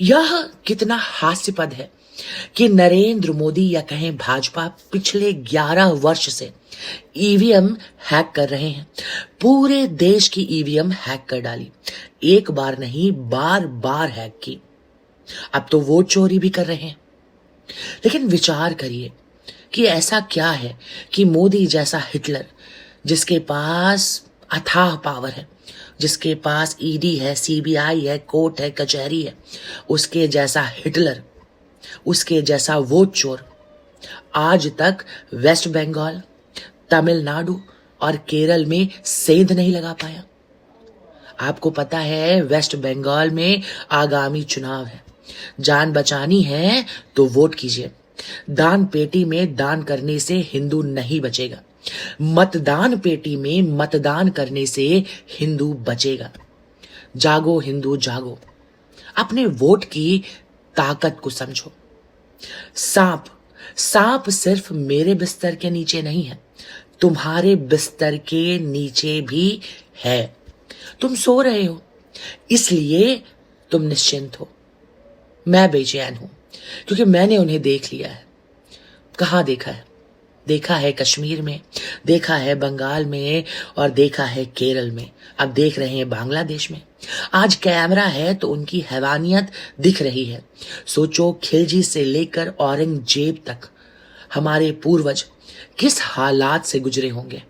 यह कितना हास्यपद है कि नरेंद्र मोदी या कहें भाजपा पिछले 11 वर्ष से ईवीएम हैक कर रहे हैं। पूरे देश की ईवीएम हैक कर डाली, एक बार नहीं बार बार हैक की। अब तो वोट चोरी भी कर रहे हैं। लेकिन विचार करिए कि ऐसा क्या है कि मोदी जैसा हिटलर, जिसके पास अथाह पावर है, जिसके पास ईडी है, सीबीआई है, कोर्ट है, कचहरी है, उसके जैसा हिटलर, उसके जैसा वोट चोर आज तक वेस्ट बंगाल, तमिलनाडु और केरल में सेंध नहीं लगा पाया। आपको पता है वेस्ट बंगाल में आगामी चुनाव है, जान बचानी है तो वोट कीजिए। दान पेटी में दान करने से हिंदू नहीं बचेगा, मतदान पेटी में मतदान करने से हिंदू बचेगा। जागो हिंदू जागो, अपने वोट की ताकत को समझो। सांप सांप सिर्फ मेरे बिस्तर के नीचे नहीं है, तुम्हारे बिस्तर के नीचे भी है। तुम सो रहे हो इसलिए तुम निश्चिंत हो, मैं बेचैन हूं क्योंकि मैंने उन्हें देख लिया है। कहां देखा है? देखा है कश्मीर में, देखा है बंगाल में और देखा है केरल में, अब देख रहे हैं बांग्लादेश में। आज कैमरा है तो उनकी हैवानियत दिख रही है। सोचो खिलजी से लेकर औरंगजेब तक हमारे पूर्वज किस हालात से गुजरे होंगे।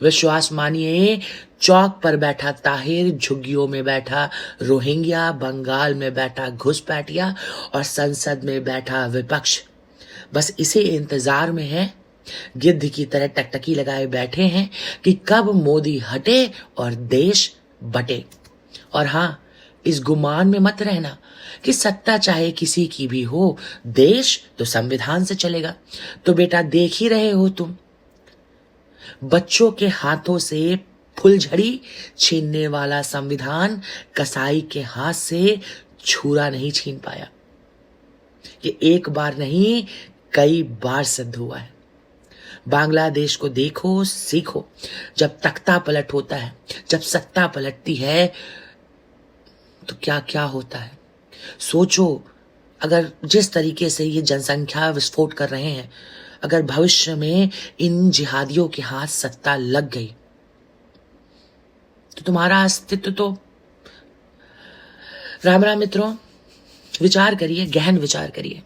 विश्वास मानिए, चौक पर बैठा ताहिर, झुग्गियों में बैठा रोहिंग्या, बंगाल में बैठा घुसपैठिया और संसद में बैठा विपक्ष बस इसी इंतजार में है, गिद्ध की तरह टकटकी लगाए बैठे हैं कि कब मोदी हटे और देश बटे। और हां, इस गुमान में मत रहना कि सत्ता चाहे किसी की भी हो, देश तो संविधान से चलेगा। तो बेटा देख ही रहे हो तुम, बच्चों के हाथों से फुलझड़ी छीनने वाला संविधान कसाई के हाथ से छुरा नहीं छीन पाया। ये एक बार नहीं कई बार सिद्ध हुआ है। बांग्लादेश को देखो, सीखो। जब तख्ता पलट होता है, जब सत्ता पलटती है तो क्या क्या होता है। सोचो, अगर जिस तरीके से ये जनसंख्या विस्फोट कर रहे हैं, अगर भविष्य में इन जिहादियों के हाथ सत्ता लग गई तो तुम्हारा अस्तित्व तो। राम राम मित्रों, विचार करिए, गहन विचार करिए।